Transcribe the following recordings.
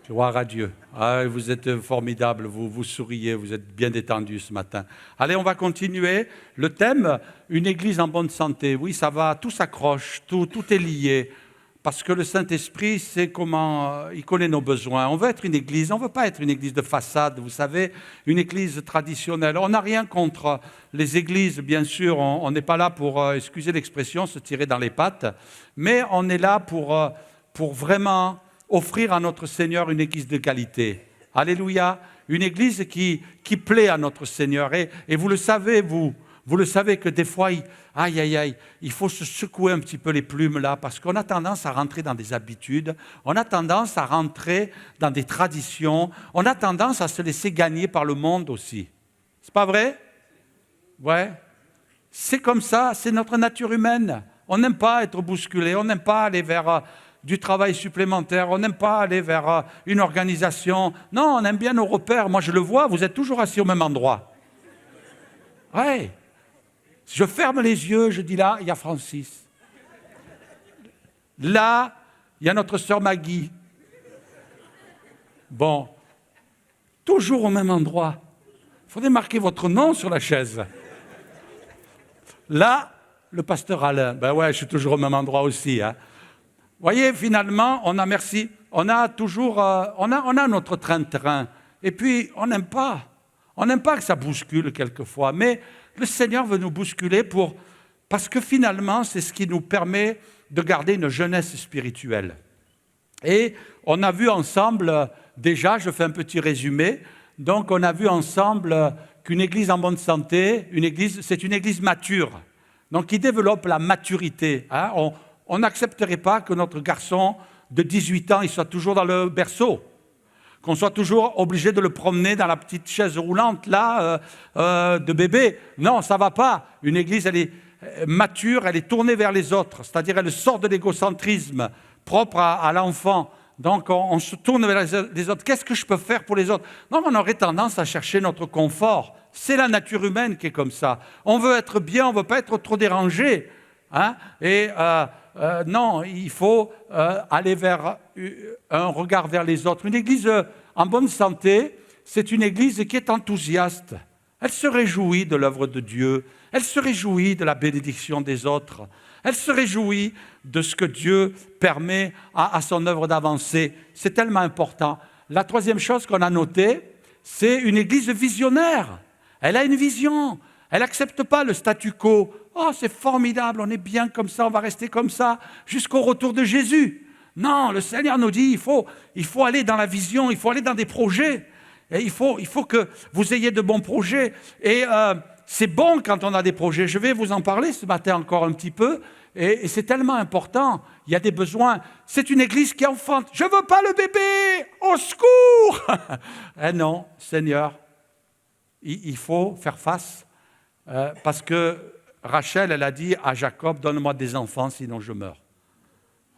Gloire à Dieu. Ah, vous êtes formidables, vous souriez, vous êtes bien détendus ce matin. Allez, on va continuer. Le thème, une église en bonne santé. Oui, ça va, tout s'accroche, tout est lié. Parce que le Saint-Esprit sait comment, il connaît nos besoins. On veut être une église, on ne veut pas être une église de façade, vous savez, une église traditionnelle. On n'a rien contre les églises, bien sûr, on n'est pas là pour, excusez l'expression, se tirer dans les pattes, mais on est là pour vraiment offrir à notre Seigneur une église de qualité. Alléluia, une église qui plaît à notre Seigneur. Et vous le savez, vous le savez que des fois, il faut se secouer un petit peu les plumes là, parce qu'on a tendance à rentrer dans des habitudes, on a tendance à rentrer dans des traditions, on a tendance à se laisser gagner par le monde aussi. C'est pas vrai? Ouais. C'est comme ça, c'est notre nature humaine. On n'aime pas être bousculé, on n'aime pas aller vers du travail supplémentaire, on n'aime pas aller vers une organisation. Non, on aime bien nos repères. Moi, je le vois, vous êtes toujours assis au même endroit. Ouais. Je ferme les yeux, je dis là, il y a Francis. Là, il y a notre sœur Maggie. Bon, toujours au même endroit. Il faudrait marquer votre nom sur la chaise. Là, le pasteur Alain. Ben ouais, je suis toujours au même endroit aussi. Hein. Vous voyez, finalement, on a toujours, on a notre train-train. Et puis, on n'aime pas que ça bouscule quelquefois. Mais le Seigneur veut nous bousculer parce que finalement, c'est ce qui nous permet de garder une jeunesse spirituelle. Et on a vu ensemble, déjà, je fais un petit résumé, donc on a vu ensemble qu'une église en bonne santé, c'est une église mature, donc qui développe la maturité. Hein. On n'accepterait pas que notre garçon de 18 ans il soit toujours dans le berceau, qu'on soit toujours obligé de le promener dans la petite chaise roulante là, de bébé. Non, ça ne va pas. Une église, elle est mature, elle est tournée vers les autres, c'est-à-dire elle sort de l'égocentrisme propre à l'enfant. Donc on se tourne vers les autres. Qu'est-ce que je peux faire pour les autres? Donc on aurait tendance à chercher notre confort. C'est la nature humaine qui est comme ça. On veut être bien, on ne veut pas être trop dérangé. Hein? Et non, il faut aller vers un regard vers les autres. Une église en bonne santé, c'est une église qui est enthousiaste. Elle se réjouit de l'œuvre de Dieu. Elle se réjouit de la bénédiction des autres. Elle se réjouit de ce que Dieu permet à son œuvre d'avancer. C'est tellement important. La troisième chose qu'on a notée, c'est une église visionnaire. Elle a une vision. Elle n'accepte pas le statu quo. Oh, c'est formidable, on est bien comme ça, on va rester comme ça jusqu'au retour de Jésus. Non, le Seigneur nous dit, il faut aller dans la vision, il faut aller dans des projets. Et il faut que vous ayez de bons projets. Et c'est bon quand on a des projets. Je vais vous en parler ce matin encore un petit peu. Et c'est tellement important. Il y a des besoins. C'est une église qui enfante. Je ne veux pas le bébé, au secours. Eh non, Seigneur, il faut faire face. Parce que Rachel, elle a dit à Jacob, donne-moi des enfants, sinon je meurs.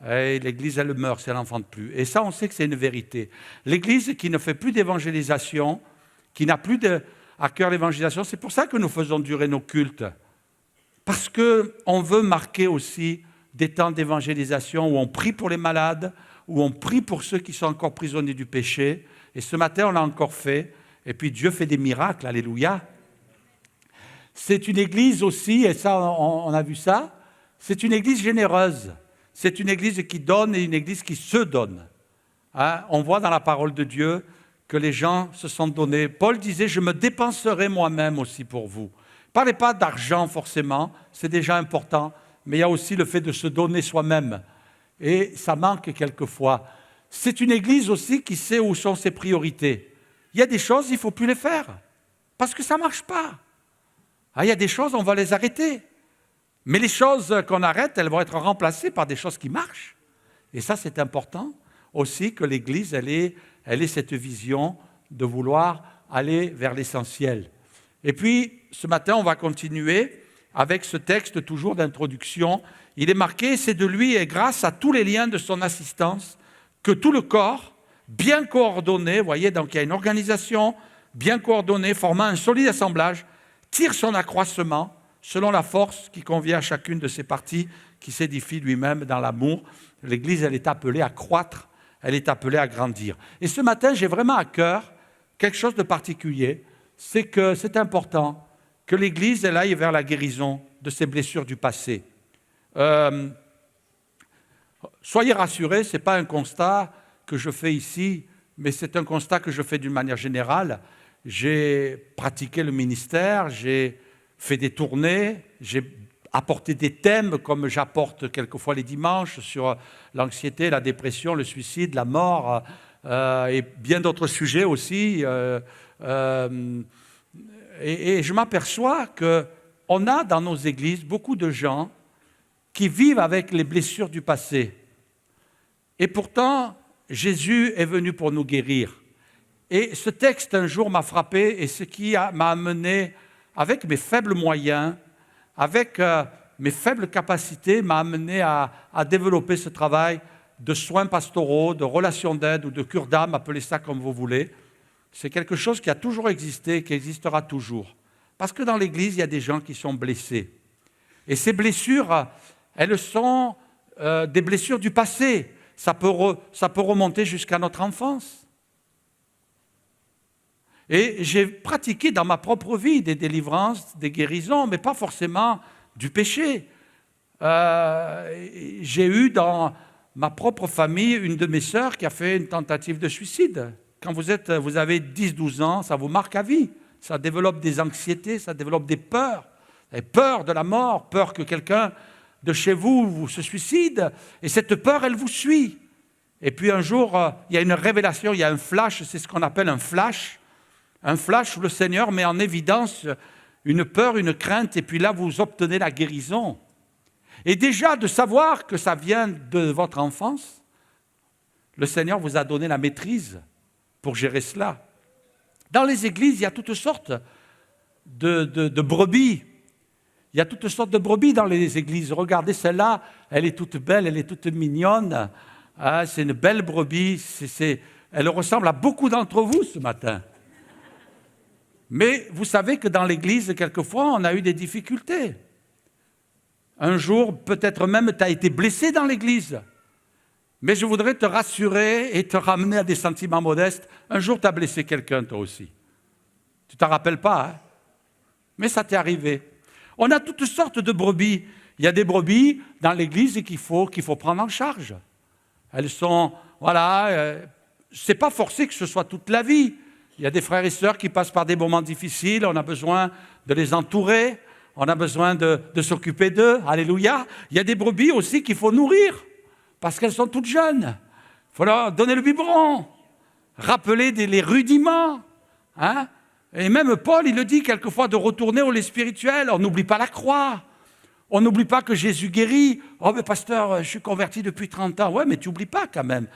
Et l'Église, elle meurt si elle n'enfante plus. Et ça, on sait que c'est une vérité. L'Église qui ne fait plus d'évangélisation, qui n'a plus à cœur l'évangélisation, c'est pour ça que nous faisons durer nos cultes. Parce qu'on veut marquer aussi des temps d'évangélisation où on prie pour les malades, où on prie pour ceux qui sont encore prisonniers du péché. Et ce matin, on l'a encore fait. Et puis Dieu fait des miracles, alléluia. C'est une église aussi, et ça, on a vu ça, c'est une église généreuse. C'est une église qui donne et une église qui se donne. Hein? On voit dans la parole de Dieu que les gens se sont donnés. Paul disait, je me dépenserai moi-même aussi pour vous. Ne parlez pas d'argent forcément, c'est déjà important, mais il y a aussi le fait de se donner soi-même. Et ça manque quelquefois. C'est une église aussi qui sait où sont ses priorités. Il y a des choses, il ne faut plus les faire, parce que ça ne marche pas. Il y a des choses, on va les arrêter. Mais les choses qu'on arrête, elles vont être remplacées par des choses qui marchent. Et ça, c'est important aussi que l'Église, elle ait cette vision de vouloir aller vers l'essentiel. Et puis, ce matin, on va continuer avec ce texte toujours d'introduction. Il est marqué, c'est de lui et grâce à tous les liens de son assistance que tout le corps, bien coordonné, vous voyez, donc il y a une organisation bien coordonnée, formant un solide assemblage, tire son accroissement selon la force qui convient à chacune de ses parties, qui s'édifie lui-même dans l'amour. L'Église, elle est appelée à croître, elle est appelée à grandir. Et ce matin, j'ai vraiment à cœur quelque chose de particulier, c'est que c'est important que l'Église, elle aille vers la guérison de ses blessures du passé. Soyez rassurés, ce n'est pas un constat que je fais ici, mais c'est un constat que je fais d'une manière générale. J'ai pratiqué le ministère, j'ai fait des tournées, j'ai apporté des thèmes comme j'apporte quelquefois les dimanches sur l'anxiété, la dépression, le suicide, la mort et bien d'autres sujets aussi. Et je m'aperçois qu'on a dans nos églises beaucoup de gens qui vivent avec les blessures du passé. Et pourtant, Jésus est venu pour nous guérir. Et ce texte, un jour, m'a frappé, et ce qui m'a amené, avec mes faibles moyens, avec mes faibles capacités, m'a amené à développer ce travail de soins pastoraux, de relations d'aide ou de cure d'âme, appelez ça comme vous voulez. C'est quelque chose qui a toujours existé, qui existera toujours. Parce que dans l'Église, il y a des gens qui sont blessés. Et ces blessures, elles sont des blessures du passé. Ça peut remonter jusqu'à notre enfance. Et j'ai pratiqué dans ma propre vie des délivrances, des guérisons, mais pas forcément du péché. J'ai eu dans ma propre famille une de mes sœurs qui a fait une tentative de suicide. Quand vous avez 10-12 ans, ça vous marque à vie. Ça développe des anxiétés, ça développe des peurs. Peur de la mort, peur que quelqu'un de chez vous se suicide. Et cette peur, elle vous suit. Et puis un jour, il y a une révélation, il y a un flash, c'est ce qu'on appelle un flash. Un flash où le Seigneur met en évidence une peur, une crainte, et puis là, vous obtenez la guérison. Et déjà, de savoir que ça vient de votre enfance, le Seigneur vous a donné la maîtrise pour gérer cela. Dans les églises, il y a toutes sortes de brebis. Il y a toutes sortes de brebis dans les églises. Regardez celle-là, elle est toute belle, elle est toute mignonne. Ah, c'est une belle brebis. Elle ressemble à beaucoup d'entre vous ce matin. Mais vous savez que dans l'église, quelquefois, on a eu des difficultés. Un jour, peut-être même, tu as été blessé dans l'église. Mais je voudrais te rassurer et te ramener à des sentiments modestes. Un jour, tu as blessé quelqu'un, toi aussi. Tu ne t'en rappelles pas, hein? Mais ça t'est arrivé. On a toutes sortes de brebis. Il y a des brebis dans l'église qu'il faut prendre en charge. Elles sont, c'est pas forcé que ce soit toute la vie. Il y a des frères et sœurs qui passent par des moments difficiles, on a besoin de les entourer, on a besoin de s'occuper d'eux, alléluia. Il y a des brebis aussi qu'il faut nourrir, parce qu'elles sont toutes jeunes. Il faut leur donner le biberon, rappeler les rudiments. Hein? Et même Paul, il le dit quelquefois, de retourner au lait spirituel. On n'oublie pas la croix. On n'oublie pas que Jésus guérit. Oh, mais pasteur, je suis converti depuis 30 ans. Ouais, mais tu n'oublies pas quand même.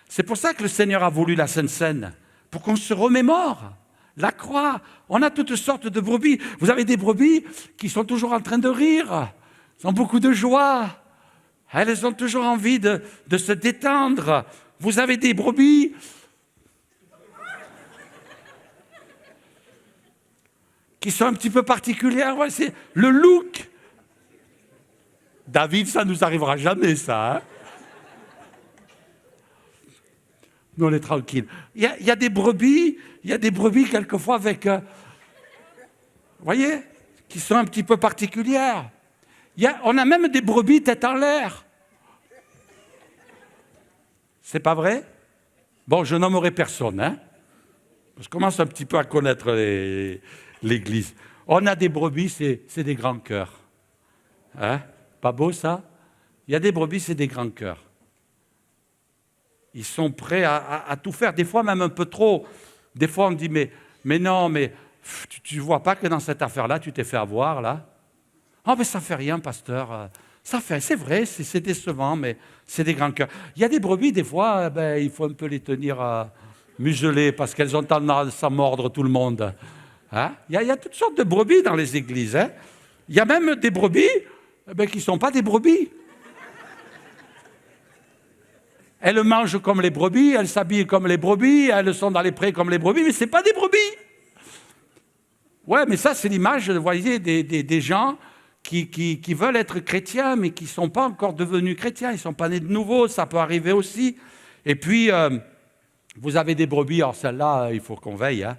C'est pour ça que le Seigneur a voulu la Sainte Seine, pour qu'on se remémore. La croix, on a toutes sortes de brebis. Vous avez des brebis qui sont toujours en train de rire. Elles ont beaucoup de joie. Elles ont toujours envie de se détendre. Vous avez des brebis qui sont un petit peu particulières. Ouais, c'est le look. David, ça ne nous arrivera jamais, ça. Hein? Nous, on est tranquille. Il y a des brebis quelquefois avec, vous voyez, qui sont un petit peu particulières. On a même des brebis tête en l'air. C'est pas vrai? Bon, je nommerai personne, hein? Je commence un petit peu à connaître l'Église. On a des brebis, c'est des grands cœurs. Hein? Pas beau, ça? Il y a des brebis, c'est des grands cœurs. Ils sont prêts à tout faire, des fois même un peu trop. Des fois, on me dit, mais non, mais tu ne vois pas que dans cette affaire-là, tu t'es fait avoir, là? Oh, mais ça ne fait rien, pasteur. C'est vrai, c'est décevant, mais c'est des grands cœurs. Il y a des brebis, des fois, il faut un peu les tenir muselées, parce qu'elles ont tendance à mordre tout le monde. Hein? Il y a toutes sortes de brebis dans les églises. Hein? Il y a même des brebis qui ne sont pas des brebis. Elles mangent comme les brebis, elles s'habillent comme les brebis, elles sont dans les prés comme les brebis, mais ce n'est pas des brebis. Ouais, mais ça, c'est l'image, vous voyez, des gens qui veulent être chrétiens, mais qui ne sont pas encore devenus chrétiens, ils ne sont pas nés de nouveau, ça peut arriver aussi. Et puis, vous avez des brebis, alors celles-là, il faut qu'on veille, hein.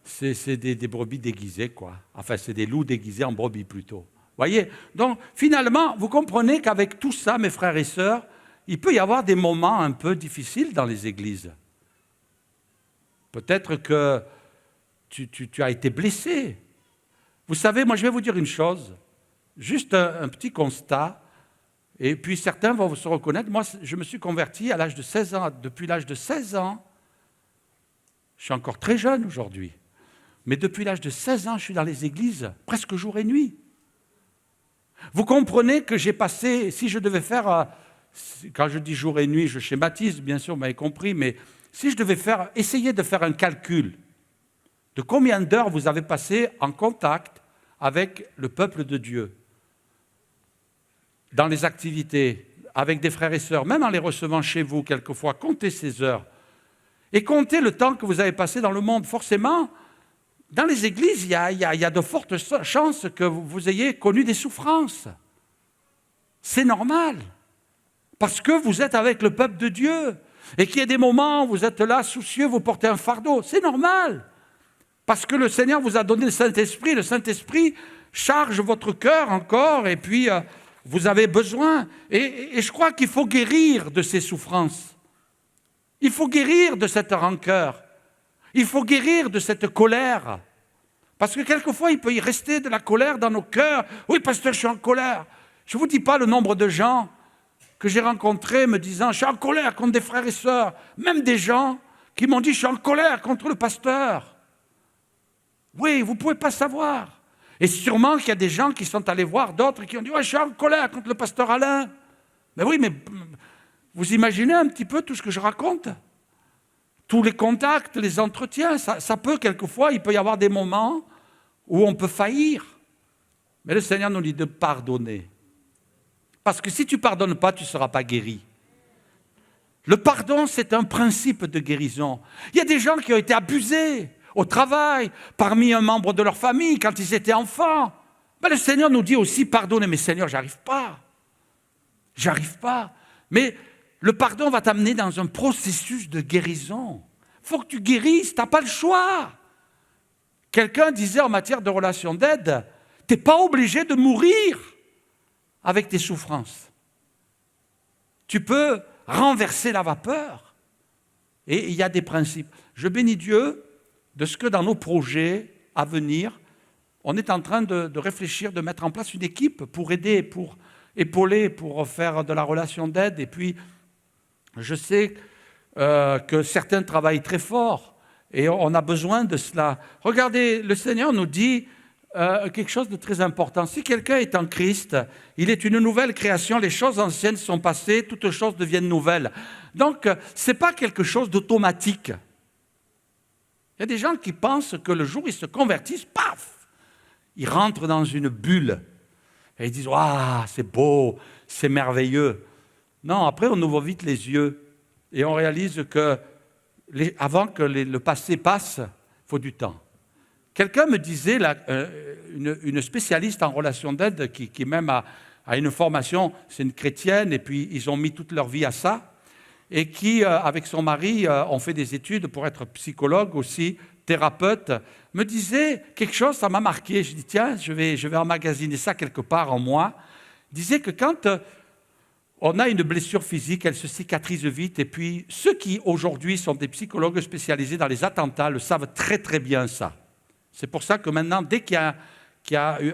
C'est des brebis déguisées, quoi. Enfin, c'est des loups déguisés en brebis, plutôt. Voyez? Donc, finalement, vous comprenez qu'avec tout ça, mes frères et sœurs, il peut y avoir des moments un peu difficiles dans les églises. Peut-être que tu as été blessé. Vous savez, moi, je vais vous dire une chose, juste un petit constat, et puis certains vont se reconnaître. Moi, je me suis converti à l'âge de 16 ans. Depuis l'âge de 16 ans, je suis encore très jeune aujourd'hui, mais depuis l'âge de 16 ans, je suis dans les églises presque jour et nuit. Vous comprenez que j'ai passé, si je devais faire, quand je dis jour et nuit, je schématise, bien sûr, vous m'avez compris, mais si je devais essayer de faire un calcul de combien d'heures vous avez passé en contact avec le peuple de Dieu, dans les activités, avec des frères et sœurs, même en les recevant chez vous quelquefois, comptez ces heures et comptez le temps que vous avez passé dans le monde. Forcément, dans les églises, il y a de fortes chances que vous ayez connu des souffrances. C'est normal, parce que vous êtes avec le peuple de Dieu et qu'il y a des moments où vous êtes là, soucieux, vous portez un fardeau. C'est normal, parce que le Seigneur vous a donné le Saint-Esprit. Le Saint-Esprit charge votre cœur encore, et puis vous avez besoin. Et je crois qu'il faut guérir de ces souffrances. Il faut guérir de cette rancœur. Il faut guérir de cette colère. Parce que quelquefois, il peut y rester de la colère dans nos cœurs. Oui, pasteur, je suis en colère. Je ne vous dis pas le nombre de gens que j'ai rencontrés me disant « je suis en colère contre des frères et sœurs ». Même des gens qui m'ont dit « je suis en colère contre le pasteur ». Oui, vous ne pouvez pas savoir. Et sûrement qu'il y a des gens qui sont allés voir d'autres qui ont dit « ouais, je suis en colère contre le pasteur Alain ». Mais oui, mais vous imaginez un petit peu tout ce que je raconte ? Tous les contacts, les entretiens, ça peut quelquefois, il peut y avoir des moments où on peut faillir. Mais le Seigneur nous dit de pardonner. Parce que si tu ne pardonnes pas, tu ne seras pas guéri. Le pardon, c'est un principe de guérison. Il y a des gens qui ont été abusés au travail, parmi un membre de leur famille, quand ils étaient enfants. Mais le Seigneur nous dit aussi pardonner. Mais Seigneur, j'arrive pas. J'arrive pas. Mais le pardon va t'amener dans un processus de guérison. Il faut que tu guérisses, tu n'as pas le choix. Quelqu'un disait en matière de relation d'aide, tu n'es pas obligé de mourir avec tes souffrances. Tu peux renverser la vapeur. Et il y a des principes. Je bénis Dieu de ce que dans nos projets à venir, on est en train de réfléchir, de mettre en place une équipe pour aider, pour épauler, pour faire de la relation d'aide. Et puis, je sais que certains travaillent très fort et on a besoin de cela. Regardez, le Seigneur nous dit quelque chose de très important. Si quelqu'un est en Christ, il est une nouvelle création, les choses anciennes sont passées, toutes choses deviennent nouvelles. Donc, ce n'est pas quelque chose d'automatique. Il y a des gens qui pensent que le jour où ils se convertissent, paf, ils rentrent dans une bulle et ils disent « waouh, c'est beau, c'est merveilleux ». Non, après on ouvre vite les yeux et on réalise que avant que le passé passe, il faut du temps. Quelqu'un me disait, une spécialiste en relation d'aide qui même a une formation, c'est une chrétienne, et puis ils ont mis toute leur vie à ça, et qui, avec son mari, ont fait des études pour être psychologue aussi, thérapeute, me disait quelque chose, ça m'a marqué. Je dis tiens, je vais emmagasiner ça quelque part en moi. Il disait que quand on a une blessure physique, elle se cicatrise vite, et puis ceux qui aujourd'hui sont des psychologues spécialisés dans les attentats le savent très très bien ça. C'est pour ça que maintenant, dès qu'il y a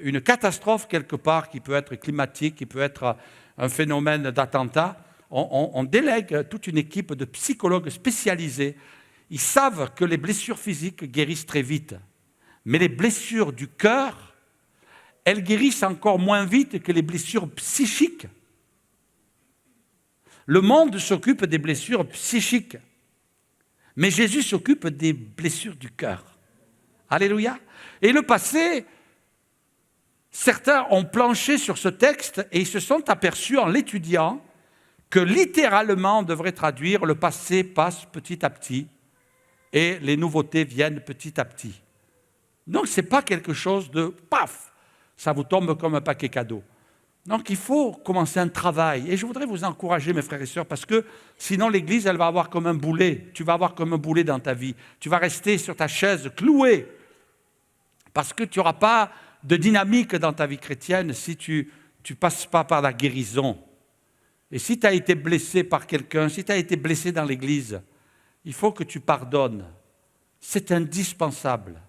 une catastrophe quelque part, qui peut être climatique, qui peut être un phénomène d'attentat, on délègue toute une équipe de psychologues spécialisés. Ils savent que les blessures physiques guérissent très vite, mais les blessures du cœur, elles guérissent encore moins vite que les blessures psychiques. Le monde s'occupe des blessures psychiques, mais Jésus s'occupe des blessures du cœur. Alléluia. Et le passé, certains ont planché sur ce texte et ils se sont aperçus en l'étudiant que littéralement on devrait traduire « le passé passe petit à petit et les nouveautés viennent petit à petit ». Donc ce n'est pas quelque chose de paf, Ça vous tombe comme un paquet cadeau. Donc il faut commencer un travail. Et je voudrais vous encourager, mes frères et sœurs, parce que sinon l'Église, elle va avoir comme un boulet. Tu vas avoir comme un boulet dans ta vie. Tu vas rester sur ta chaise cloué. Parce que tu n'auras pas de dynamique dans ta vie chrétienne si tu ne passes pas par la guérison. Et si tu as été blessé par quelqu'un, si tu as été blessé dans l'Église, il faut que tu pardonnes. C'est indispensable.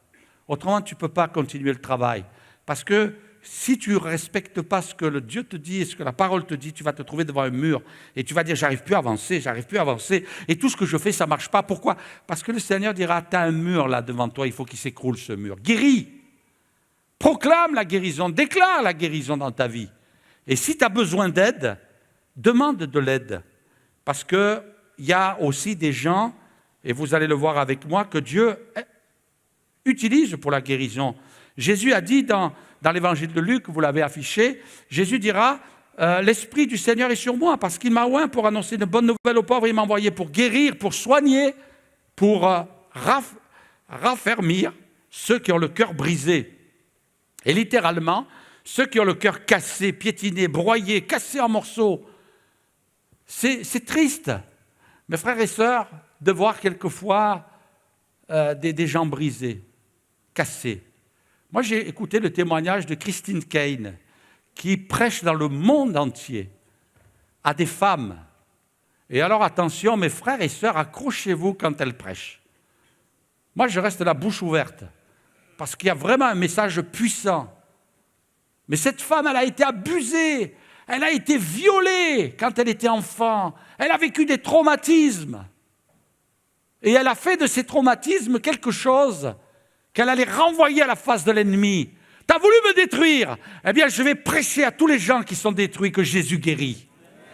Autrement, tu ne peux pas continuer le travail. Parce que si tu ne respectes pas ce que le Dieu te dit et ce que la parole te dit, tu vas te trouver devant un mur et tu vas dire « j'arrive plus à avancer, et tout ce que je fais, ça ne marche pas. » Pourquoi? Parce que le Seigneur dira « tu as un mur là devant toi, il faut qu'il s'écroule ce mur. » Guéris, proclame la guérison, déclare la guérison dans ta vie. Et si tu as besoin d'aide, demande de l'aide. Parce qu'il y a aussi des gens, et vous allez le voir avec moi, que Dieu utilise pour la guérison. Jésus a dit dans l'évangile de Luc, vous l'avez affiché, Jésus dira « L'Esprit du Seigneur est sur moi, parce qu'il m'a oint pour annoncer de bonnes nouvelles aux pauvres, il m'a envoyé pour guérir, pour soigner, pour raffermir ceux qui ont le cœur brisé. » Et littéralement, ceux qui ont le cœur cassé, piétiné, broyé, cassé en morceaux. C'est triste, mes frères et sœurs, de voir quelquefois des gens brisés, cassés. Moi, j'ai écouté le témoignage de Christine Kane, qui prêche dans le monde entier à des femmes. Et alors, attention, mes frères et sœurs, accrochez-vous quand elle prêche. Moi, je reste la bouche ouverte, parce qu'il y a vraiment un message puissant. Mais cette femme, elle a été abusée, elle a été violée quand elle était enfant, elle a vécu des traumatismes. Et elle a fait de ces traumatismes quelque chose qu'elle allait renvoyer à la face de l'ennemi. « T'as voulu me détruire? Eh bien, je vais prêcher à tous les gens qui sont détruits que Jésus guérit.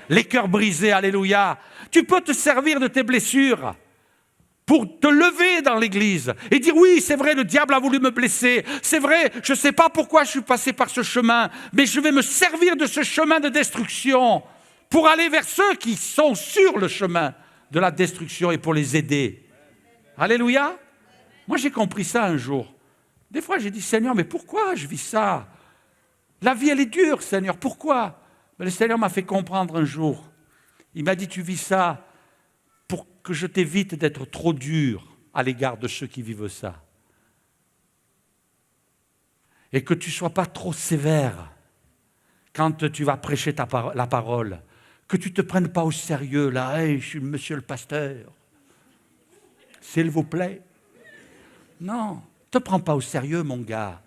Les cœurs brisés, alléluia. Tu peux te servir de tes blessures pour te lever dans l'église et dire « Oui, c'est vrai, le diable a voulu me blesser. C'est vrai, je ne sais pas pourquoi je suis passé par ce chemin, mais je vais me servir de ce chemin de destruction pour aller vers ceux qui sont sur le chemin de la destruction et pour les aider. » Alléluia. Moi, j'ai compris ça un jour. Des fois, j'ai dit, Seigneur, mais pourquoi je vis ça? La vie, elle est dure, Seigneur, pourquoi? Mais le Seigneur m'a fait comprendre un jour. Il m'a dit, tu vis ça pour que je t'évite d'être trop dur à l'égard de ceux qui vivent ça. Et que tu ne sois pas trop sévère quand tu vas prêcher la parole. Que tu ne te prennes pas au sérieux, là, hey, je suis monsieur le pasteur. S'il vous plaît. Non, ne te prends pas au sérieux, mon gars.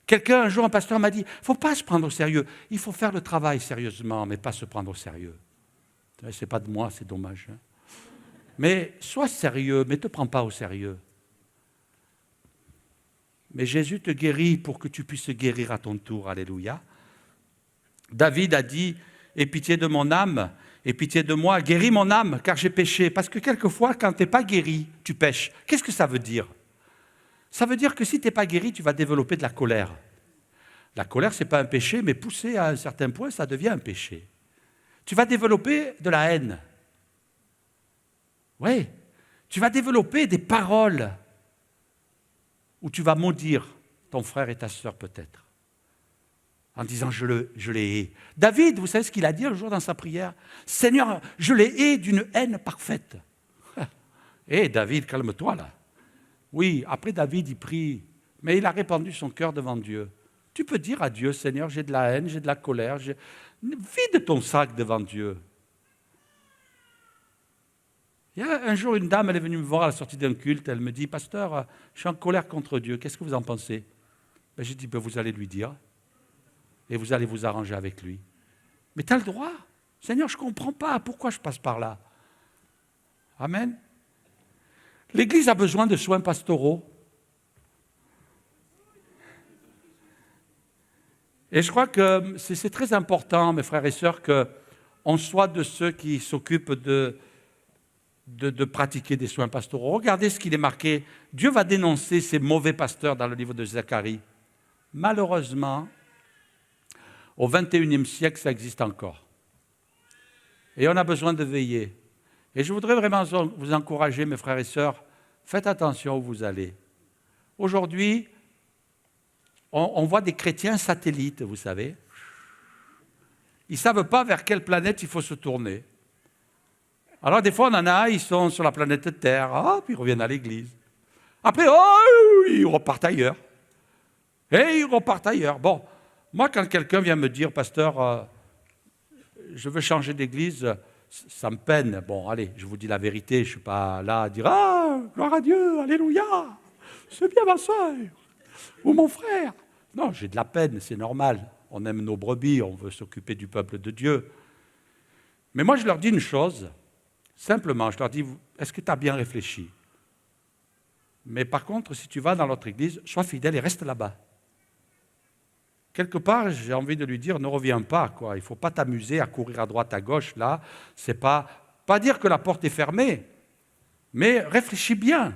Quelqu'un, un jour, un pasteur m'a dit, il ne faut pas se prendre au sérieux. Il faut faire le travail sérieusement, mais pas se prendre au sérieux. Ce n'est pas de moi, c'est dommage. Hein. Mais sois sérieux, mais ne te prends pas au sérieux. Mais Jésus te guérit pour que tu puisses guérir à ton tour. Alléluia. David a dit, aie pitié de mon âme, aie pitié de moi, guéris mon âme, car j'ai péché. Parce que quelquefois, quand tu n'es pas guéri, tu pêches. Qu'est-ce que ça veut dire? Ça veut dire que si tu n'es pas guéri, tu vas développer de la colère. La colère, ce n'est pas un péché, mais poussé à un certain point, ça devient un péché. Tu vas développer de la haine. Oui, tu vas développer des paroles où tu vas maudire ton frère et ta sœur peut-être, en disant je les hais. David, vous savez ce qu'il a dit un jour dans sa prière? Seigneur, je les hais d'une haine parfaite. Hé David, calme-toi là. Oui, après David, il prie, mais il a répandu son cœur devant Dieu. Tu peux dire à Dieu, Seigneur, j'ai de la haine, j'ai de la colère, vide ton sac devant Dieu. Il y a un jour, une dame, elle est venue me voir à la sortie d'un culte, elle me dit, pasteur, je suis en colère contre Dieu, qu'est-ce que vous en pensez? Ben, j'ai dit, ben, vous allez lui dire, et vous allez vous arranger avec lui. Mais tu as le droit. Seigneur, je ne comprends pas, pourquoi je passe par là? Amen. L'Église a besoin de soins pastoraux. Et je crois que c'est très important, mes frères et sœurs, qu'on soit de ceux qui s'occupent de pratiquer des soins pastoraux. Regardez ce qu'il est marqué. Dieu va dénoncer ces mauvais pasteurs dans le livre de Zacharie. Malheureusement, au XXIe siècle, ça existe encore. Et on a besoin de veiller. Et je voudrais vraiment vous encourager, mes frères et sœurs, faites attention où vous allez. Aujourd'hui, on voit des chrétiens satellites, vous savez. Ils ne savent pas vers quelle planète il faut se tourner. Alors des fois, on en a, ils sont sur la planète Terre, puis ils reviennent à l'église. Après, ils repartent ailleurs. Et ils repartent ailleurs. Bon, moi, quand quelqu'un vient me dire, pasteur, je veux changer d'église, ça me peine. Bon, allez, je vous dis la vérité, je ne suis pas là à dire, gloire à Dieu, alléluia, c'est bien ma soeur, ou mon frère. Non, j'ai de la peine, c'est normal. On aime nos brebis, on veut s'occuper du peuple de Dieu. Mais moi, je leur dis une chose, simplement, je leur dis, est-ce que tu as bien réfléchi? Mais par contre, si tu vas dans l'autre église, sois fidèle et reste là-bas. Quelque part, j'ai envie de lui dire, ne reviens pas, quoi. Il ne faut pas t'amuser à courir à droite, à gauche, là. C'est pas dire que la porte est fermée, mais réfléchis bien.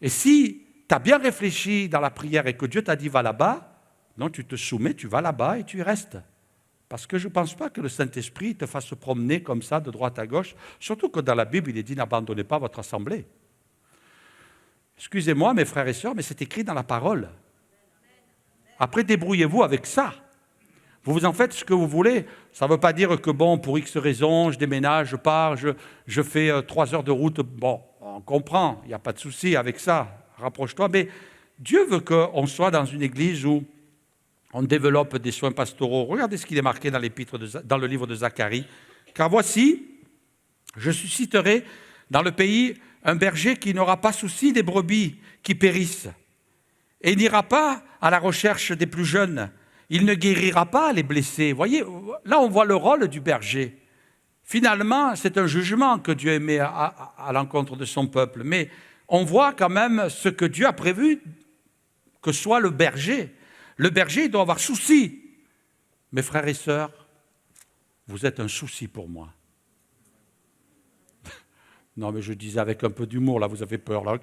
Et si tu as bien réfléchi dans la prière et que Dieu t'a dit, va là-bas, non, tu te soumets, tu vas là-bas et tu y restes. Parce que je ne pense pas que le Saint-Esprit te fasse promener comme ça, de droite à gauche, surtout que dans la Bible, il est dit, n'abandonnez pas votre assemblée. Excusez-moi, mes frères et sœurs, mais c'est écrit dans la parole. Après, débrouillez-vous avec ça. Vous en faites ce que vous voulez. Ça ne veut pas dire que, bon, pour X raisons, je déménage, je pars, je fais 3 heures de route. Bon, on comprend, il n'y a pas de souci avec ça. Rapproche-toi. Mais Dieu veut qu'on soit dans une église où on développe des soins pastoraux. Regardez ce qu'il est marqué dans le livre de Zacharie. Car voici, je susciterai dans le pays un berger qui n'aura pas souci des brebis qui périssent. Et il n'ira pas à la recherche des plus jeunes. Il ne guérira pas les blessés. Vous voyez, là on voit le rôle du berger. Finalement, c'est un jugement que Dieu émet à l'encontre de son peuple. Mais on voit quand même ce que Dieu a prévu que soit le berger. Le berger, il doit avoir souci. Mes frères et sœurs, vous êtes un souci pour moi. Non, mais je disais avec un peu d'humour, là, vous avez peur, là.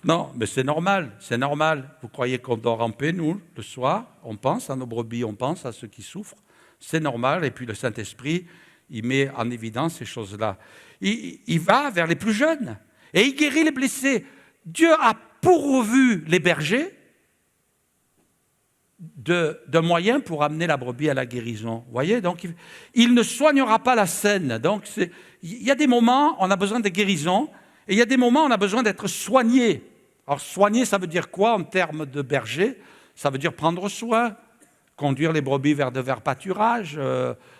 Non, mais c'est normal, c'est normal. Vous croyez qu'on dort en paix, nous, le soir? On pense à nos brebis, on pense à ceux qui souffrent. C'est normal, et puis le Saint-Esprit, il met en évidence ces choses-là. Il va vers les plus jeunes, et il guérit les blessés. Dieu a pourvu les bergers d'un moyen pour amener la brebis à la guérison. Vous voyez, donc il ne soignera pas la scène. Donc il y a des moments, on a besoin de guérison, et il y a des moments, on a besoin d'être soigné. Alors soigner, ça veut dire quoi en termes de berger? Ça veut dire prendre soin, conduire les brebis vers de verts pâturages,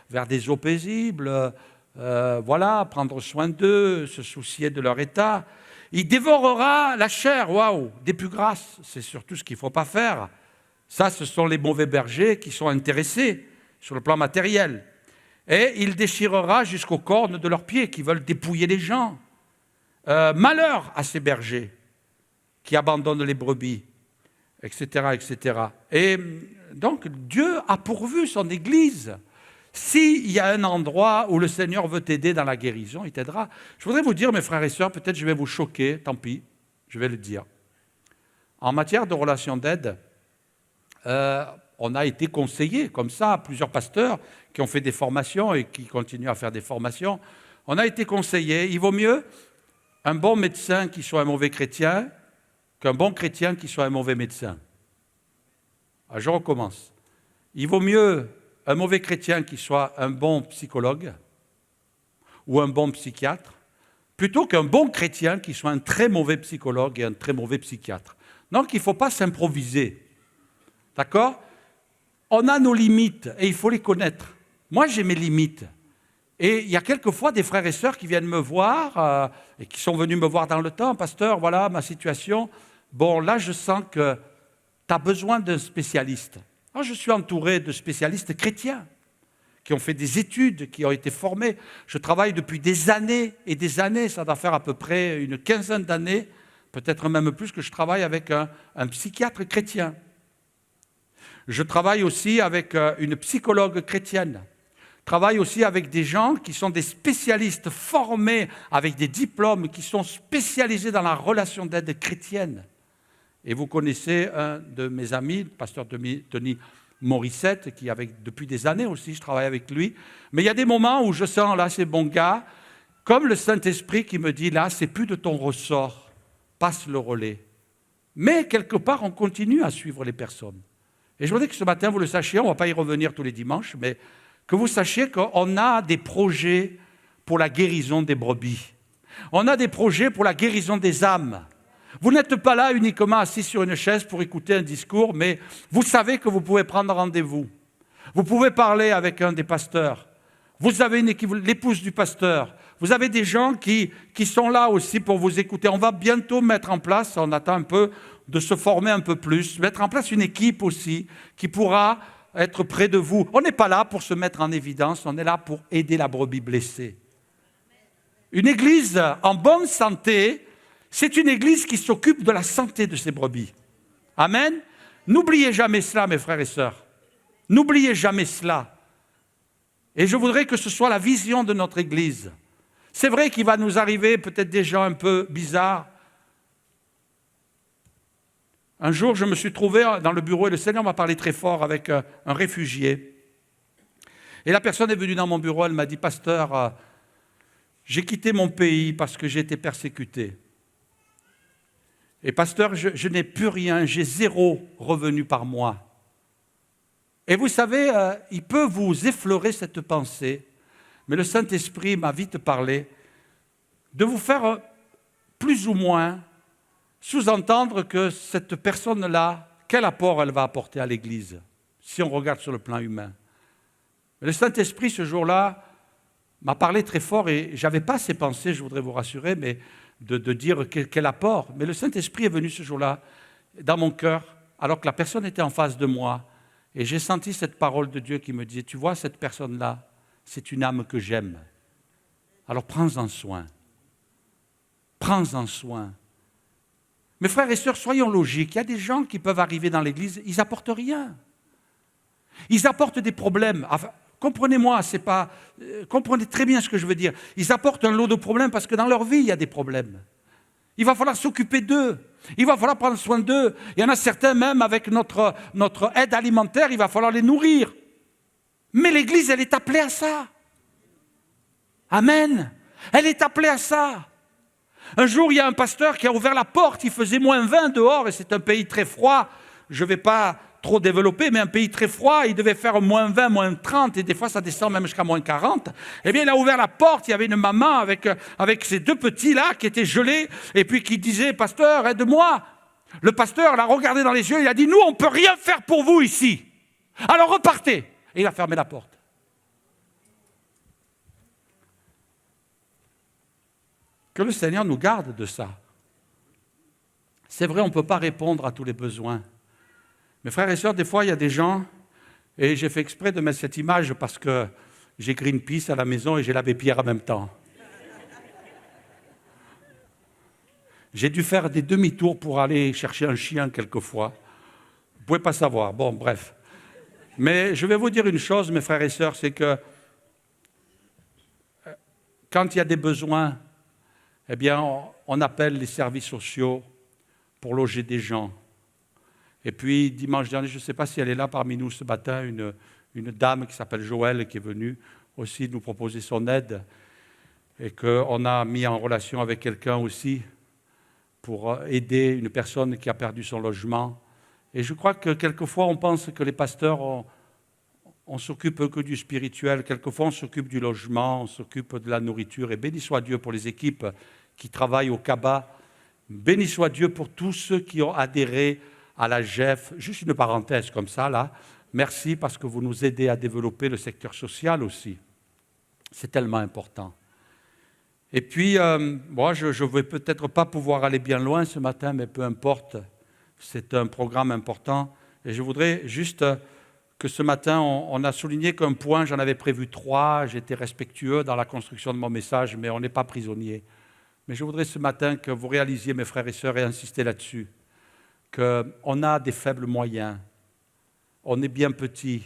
vers des eaux paisibles, voilà, prendre soin d'eux, se soucier de leur état. Il dévorera la chair, waouh, des plus grasses, c'est surtout ce qu'il ne faut pas faire. Ça, ce sont les mauvais bergers qui sont intéressés sur le plan matériel. Et il déchirera jusqu'aux cornes de leurs pieds, qui veulent dépouiller les gens. Malheur à ces bergers qui abandonnent les brebis, etc., etc. Et donc, Dieu a pourvu son Église. S'il y a un endroit où le Seigneur veut t'aider dans la guérison, il t'aidera. Je voudrais vous dire, mes frères et sœurs, peut-être je vais vous choquer, tant pis, je vais le dire. En matière de relations d'aide, on a été conseillés comme ça, plusieurs pasteurs qui ont fait des formations et qui continuent à faire des formations. On a été conseillés, il vaut mieux un bon médecin qui soit un mauvais chrétien qu'un bon chrétien qui soit un mauvais médecin. Alors, je recommence. Il vaut mieux un mauvais chrétien qui soit un bon psychologue ou un bon psychiatre plutôt qu'un bon chrétien qui soit un très mauvais psychologue et un très mauvais psychiatre. Donc, il ne faut pas s'improviser. D'accord? On a nos limites et il faut les connaître. Moi, j'ai mes limites. Et il y a quelquefois des frères et sœurs qui viennent me voir et qui sont venus me voir dans le temps. Pasteur, voilà ma situation. Bon, là, je sens que tu as besoin d'un spécialiste. Alors, je suis entouré de spécialistes chrétiens qui ont fait des études, qui ont été formés. Je travaille depuis des années et des années. Ça doit faire à peu près une quinzaine d'années, peut-être même plus, que je travaille avec un psychiatre chrétien. Je travaille aussi avec une psychologue chrétienne. Je travaille aussi avec des gens qui sont des spécialistes formés avec des diplômes, qui sont spécialisés dans la relation d'aide chrétienne. Et vous connaissez un de mes amis, le pasteur Denis Morissette, qui depuis des années aussi, je travaille avec lui. Mais il y a des moments où je sens, là, c'est bon gars, comme le Saint-Esprit qui me dit, là, c'est plus de ton ressort, passe le relais. Mais quelque part, on continue à suivre les personnes. Et je voudrais que ce matin, vous le sachiez, on ne va pas y revenir tous les dimanches, mais que vous sachiez qu'on a des projets pour la guérison des brebis. On a des projets pour la guérison des âmes. Vous n'êtes pas là uniquement assis sur une chaise pour écouter un discours, mais vous savez que vous pouvez prendre rendez-vous. Vous pouvez parler avec un des pasteurs. Vous avez une équipe, l'épouse du pasteur. Vous avez des gens qui sont là aussi pour vous écouter. On va bientôt mettre en place, on attend un peu de se former un peu plus, mettre en place une équipe aussi qui pourra être près de vous. On n'est pas là pour se mettre en évidence, on est là pour aider la brebis blessée. Une église en bonne santé, c'est une église qui s'occupe de la santé de ses brebis. Amen. N'oubliez jamais cela, mes frères et sœurs. N'oubliez jamais cela. Et je voudrais que ce soit la vision de notre église. C'est vrai qu'il va nous arriver peut-être des gens un peu bizarres. Un jour, je me suis trouvé dans le bureau et le Seigneur m'a parlé très fort avec un réfugié. Et la personne est venue dans mon bureau, elle m'a dit, « Pasteur, j'ai quitté mon pays parce que j'ai été persécuté. Et pasteur, je n'ai plus rien, j'ai 0 revenu par mois. » Et vous savez, il peut vous effleurer cette pensée, mais le Saint-Esprit m'a vite parlé de vous faire plus ou moins sous-entendre que cette personne-là, quel apport elle va apporter à l'Église, si on regarde sur le plan humain. Mais le Saint-Esprit, ce jour-là, m'a parlé très fort et je n'avais pas ces pensées, je voudrais vous rassurer, mais de dire quel apport. Mais le Saint-Esprit est venu ce jour-là dans mon cœur, alors que la personne était en face de moi. Et j'ai senti cette parole de Dieu qui me disait, tu vois, cette personne-là, c'est une âme que j'aime. Alors prends-en soin. Prends-en soin. Mes frères et sœurs, soyons logiques. Il y a des gens qui peuvent arriver dans l'église, ils n'apportent rien. Ils apportent des problèmes. Enfin, comprenez-moi, comprenez très bien ce que je veux dire. Ils apportent un lot de problèmes parce que dans leur vie, il y a des problèmes. Il va falloir s'occuper d'eux. Il va falloir prendre soin d'eux. Il y en a certains même avec notre aide alimentaire, il va falloir les nourrir. Mais l'Église, elle est appelée à ça. Amen. Elle est appelée à ça. Un jour, il y a un pasteur qui a ouvert la porte, il faisait -20 dehors, et c'est un pays très froid. Je ne vais pas trop développé, mais un pays très froid, il devait faire -20, -30, et des fois ça descend même jusqu'à -40. Eh bien, il a ouvert la porte, il y avait une maman avec ses 2 petits-là qui étaient gelés, et puis qui disait, « Pasteur, aide-moi ». Le pasteur l'a regardé dans les yeux, il a dit, « Nous, on ne peut rien faire pour vous ici. Alors repartez ». Et il a fermé la porte. Que le Seigneur nous garde de ça. C'est vrai, on ne peut pas répondre à tous les besoins. Mes frères et sœurs, des fois, il y a des gens, et j'ai fait exprès de mettre cette image parce que j'ai Greenpeace à la maison et j'ai l'abbé Pierre en même temps. J'ai dû faire des demi-tours pour aller chercher un chien quelquefois. Vous ne pouvez pas savoir. Bon, bref. Mais je vais vous dire une chose, mes frères et sœurs, c'est que quand il y a des besoins, eh bien, on appelle les services sociaux pour loger des gens. Et puis, dimanche dernier, je ne sais pas si elle est là parmi nous ce matin, une dame qui s'appelle Joëlle, qui est venue aussi nous proposer son aide, et qu'on a mis en relation avec quelqu'un aussi pour aider une personne qui a perdu son logement. Et je crois que quelquefois, on pense que les pasteurs, on s'occupe que du spirituel, quelquefois on s'occupe du logement, on s'occupe de la nourriture, et béni soit Dieu pour les équipes qui travaillent au CABA, béni soit Dieu pour tous ceux qui ont adhéré à la GEF. Juste une parenthèse comme ça, là. Merci parce que vous nous aidez à développer le secteur social aussi. C'est tellement important. Et puis, moi, je ne vais peut-être pas pouvoir aller bien loin ce matin, mais peu importe, c'est un programme important. Et je voudrais juste que ce matin, on a souligné qu'un point, j'en avais prévu 3, j'étais respectueux dans la construction de mon message, mais on n'est pas prisonnier. Mais je voudrais ce matin que vous réalisiez, mes frères et sœurs, et insister là-dessus, qu'on a des faibles moyens, on est bien petit,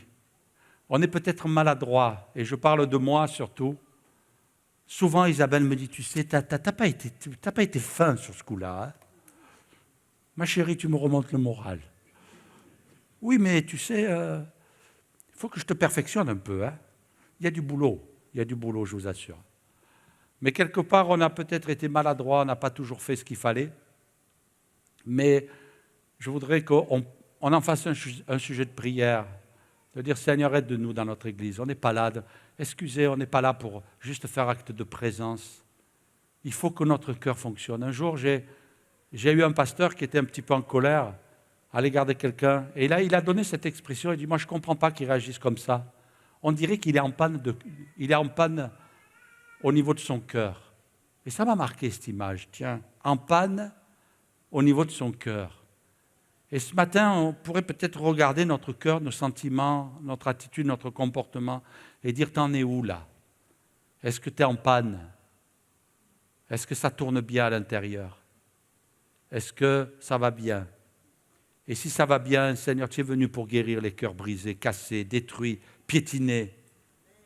on est peut-être maladroit, et je parle de moi surtout. Souvent, Isabelle me dit, tu sais, t'as pas été fin sur ce coup-là. Hein? Ma chérie, tu me remontes le moral. Oui, mais tu sais, il faut que je te perfectionne un peu. Hein? Il y a du boulot, je vous assure. Mais quelque part, on a peut-être été maladroit, on n'a pas toujours fait ce qu'il fallait. Mais je voudrais qu'on en fasse un sujet de prière, de dire Seigneur, aide-nous dans notre Église. On n'est pas là, excusez, on n'est pas là pour juste faire acte de présence. Il faut que notre cœur fonctionne. Un jour, j'ai eu un pasteur qui était un petit peu en colère à l'égard de quelqu'un. Et là, il a donné cette expression, il dit, moi je ne comprends pas qu'il réagisse comme ça. On dirait qu'il est en panne au niveau de son cœur. Et ça m'a marqué cette image, tiens, en panne au niveau de son cœur. Et ce matin, on pourrait peut-être regarder notre cœur, nos sentiments, notre attitude, notre comportement, et dire, t'en es où là? Est-ce que tu es en panne? Est-ce que ça tourne bien à l'intérieur? Est-ce que ça va bien? Et si ça va bien, Seigneur, tu es venu pour guérir les cœurs brisés, cassés, détruits, piétinés,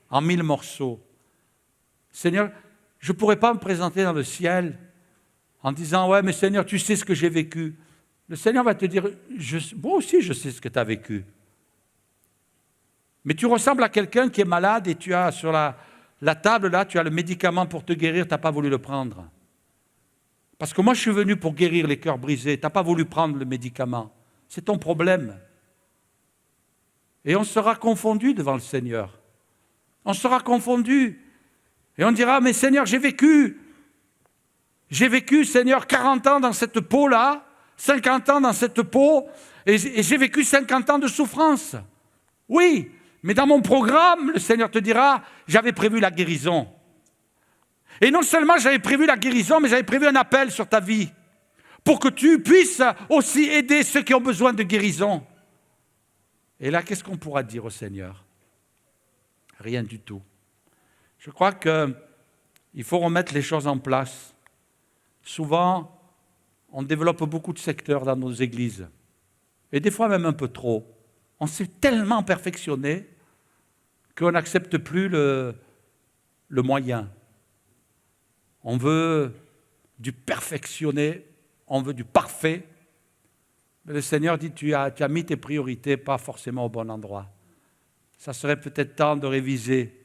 en 1000 morceaux. Seigneur, je ne pourrais pas me présenter dans le ciel en disant « Ouais, mais Seigneur, tu sais ce que j'ai vécu. » Le Seigneur va te dire « Moi aussi, je sais ce que tu as vécu. » Mais tu ressembles à quelqu'un qui est malade et tu as sur la table, là, tu as le médicament pour te guérir, tu n'as pas voulu le prendre. Parce que moi, je suis venu pour guérir les cœurs brisés. Tu n'as pas voulu prendre le médicament. C'est ton problème. Et on sera confondu devant le Seigneur. On sera confondu. Et on dira, mais Seigneur, j'ai vécu, Seigneur, 40 ans dans cette peau-là, 50 ans dans cette peau, et j'ai vécu 50 ans de souffrance. Oui, mais dans mon programme, le Seigneur te dira, j'avais prévu la guérison. Et non seulement j'avais prévu la guérison, mais j'avais prévu un appel sur ta vie, pour que tu puisses aussi aider ceux qui ont besoin de guérison. Et là, qu'est-ce qu'on pourra dire au Seigneur? Rien du tout. Je crois qu'il faut remettre les choses en place. Souvent, on développe beaucoup de secteurs dans nos églises. Et des fois même un peu trop. On s'est tellement perfectionné qu'on n'accepte plus le moyen. On veut du perfectionné, on veut du parfait. Mais le Seigneur dit, tu as mis tes priorités pas forcément au bon endroit. Ça serait peut-être temps de réviser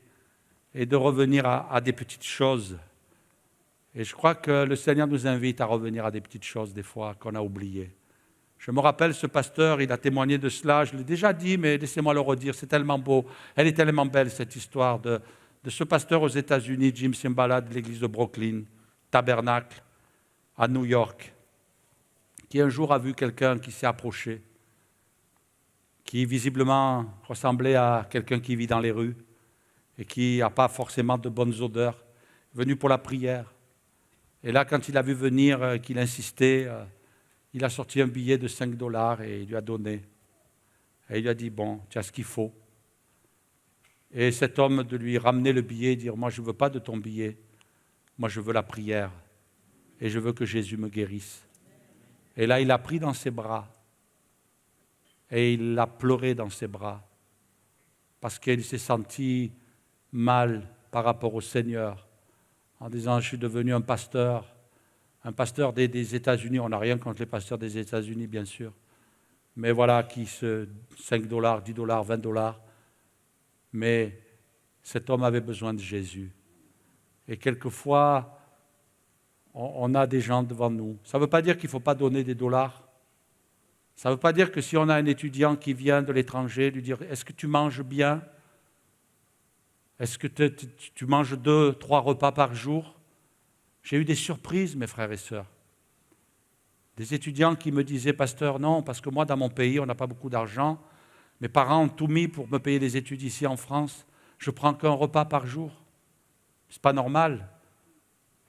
et de revenir à des petites choses. Et je crois que le Seigneur nous invite à revenir à des petites choses des fois qu'on a oubliées. Je me rappelle ce pasteur, il a témoigné de cela, je l'ai déjà dit, mais laissez-moi le redire, c'est tellement beau. Elle est tellement belle cette histoire de ce pasteur aux États-Unis, Jim Cymbala, de l'église de Brooklyn, Tabernacle, à New York, qui un jour a vu quelqu'un qui s'est approché, qui visiblement ressemblait à quelqu'un qui vit dans les rues et qui n'a pas forcément de bonnes odeurs, venu pour la prière. Et là, quand il a vu venir, qu'il insistait, il a sorti un billet de $5 et il lui a donné. Et il lui a dit, bon, tu as ce qu'il faut. Et cet homme de lui ramener le billet et dire, moi je ne veux pas de ton billet, moi je veux la prière et je veux que Jésus me guérisse. Et là, il l'a pris dans ses bras et il l'a pleuré dans ses bras parce qu'il s'est senti mal par rapport au Seigneur en disant, je suis devenu un pasteur des États-Unis. On n'a rien contre les pasteurs des États-Unis, bien sûr. Mais voilà, qui se $5, $10, $20. Mais cet homme avait besoin de Jésus. Et quelquefois, on a des gens devant nous. Ça ne veut pas dire qu'il ne faut pas donner des dollars. Ça ne veut pas dire que si on a un étudiant qui vient de l'étranger, lui dire « Est-ce que tu manges bien? Est-ce que tu manges 2, 3 repas par jour ?» J'ai eu des surprises, mes frères et sœurs. Des étudiants qui me disaient « Pasteur, non, parce que moi, dans mon pays, on n'a pas beaucoup d'argent. Mes parents ont tout mis pour me payer les études ici en France. Je ne prends qu'un repas par jour. Ce n'est pas normal.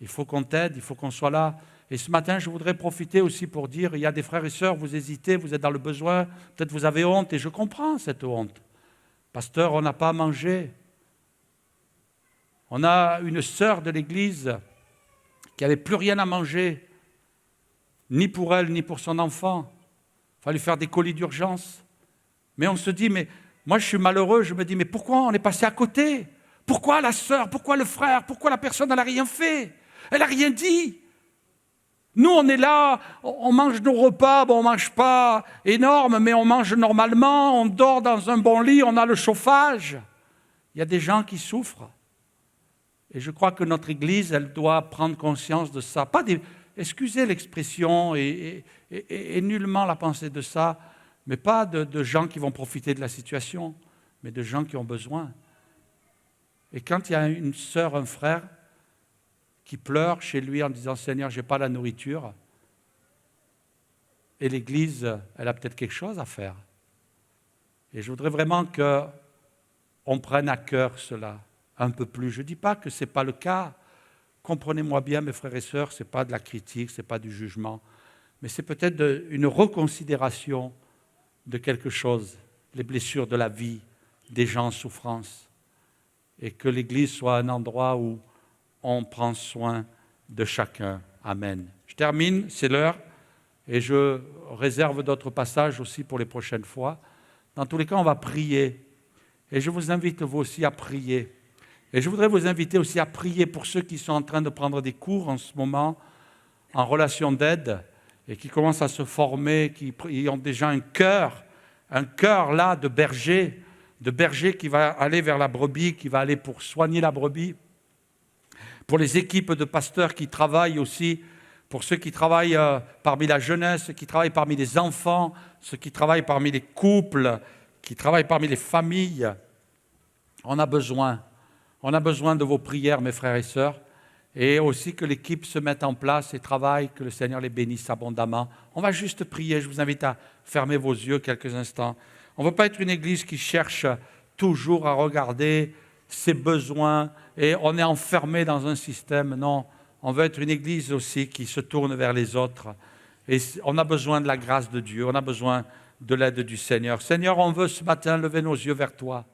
Il faut qu'on t'aide, il faut qu'on soit là. » Et ce matin, je voudrais profiter aussi pour dire, il y a des frères et sœurs, vous hésitez, vous êtes dans le besoin, peut-être vous avez honte, et je comprends cette honte. Pasteur, on n'a pas à manger. On a une sœur de l'église qui n'avait plus rien à manger, ni pour elle, ni pour son enfant. Il fallait faire des colis d'urgence. Mais on se dit, mais moi je suis malheureux, je me dis, mais pourquoi on est passé à côté? Pourquoi la sœur? Pourquoi le frère? Pourquoi la personne, elle n'a rien fait? Elle n'a rien dit. Nous, on est là, on mange nos repas, bon, on ne mange pas énorme, mais on mange normalement, on dort dans un bon lit, on a le chauffage. Il y a des gens qui souffrent. Et je crois que notre Église, elle doit prendre conscience de ça. excusez l'expression et nullement la pensée de ça, mais pas de gens qui vont profiter de la situation, mais de gens qui ont besoin. Et quand il y a une sœur, un frère qui pleure chez lui en disant « Seigneur, je n'ai pas la nourriture », et l'Église, elle a peut-être quelque chose à faire. Et je voudrais vraiment qu'on prenne à cœur cela un peu plus. Je ne dis pas que ce n'est pas le cas. Comprenez-moi bien, mes frères et sœurs, ce n'est pas de la critique, ce n'est pas du jugement, mais c'est peut-être une reconsidération de quelque chose, les blessures de la vie, des gens en souffrance, et que l'Église soit un endroit où on prend soin de chacun. Amen. Je termine, c'est l'heure, et je réserve d'autres passages aussi pour les prochaines fois. Dans tous les cas, on va prier, et je vous invite vous aussi à prier. Et je voudrais vous inviter aussi à prier pour ceux qui sont en train de prendre des cours en ce moment, en relation d'aide, et qui commencent à se former, qui ont déjà un cœur là de berger qui va aller vers la brebis, qui va aller pour soigner la brebis. Pour les équipes de pasteurs qui travaillent aussi, pour ceux qui travaillent parmi la jeunesse, ceux qui travaillent parmi les enfants, ceux qui travaillent parmi les couples, qui travaillent parmi les familles. On a besoin de vos prières, mes frères et sœurs, et aussi que l'équipe se mette en place et travaille, que le Seigneur les bénisse abondamment. On va juste prier, je vous invite à fermer vos yeux quelques instants. On ne veut pas être une église qui cherche toujours à regarder ses besoins et on est enfermé dans un système. Non, on veut être une église aussi qui se tourne vers les autres. Et on a besoin de la grâce de Dieu, on a besoin de l'aide du Seigneur. Seigneur, on veut ce matin lever nos yeux vers toi.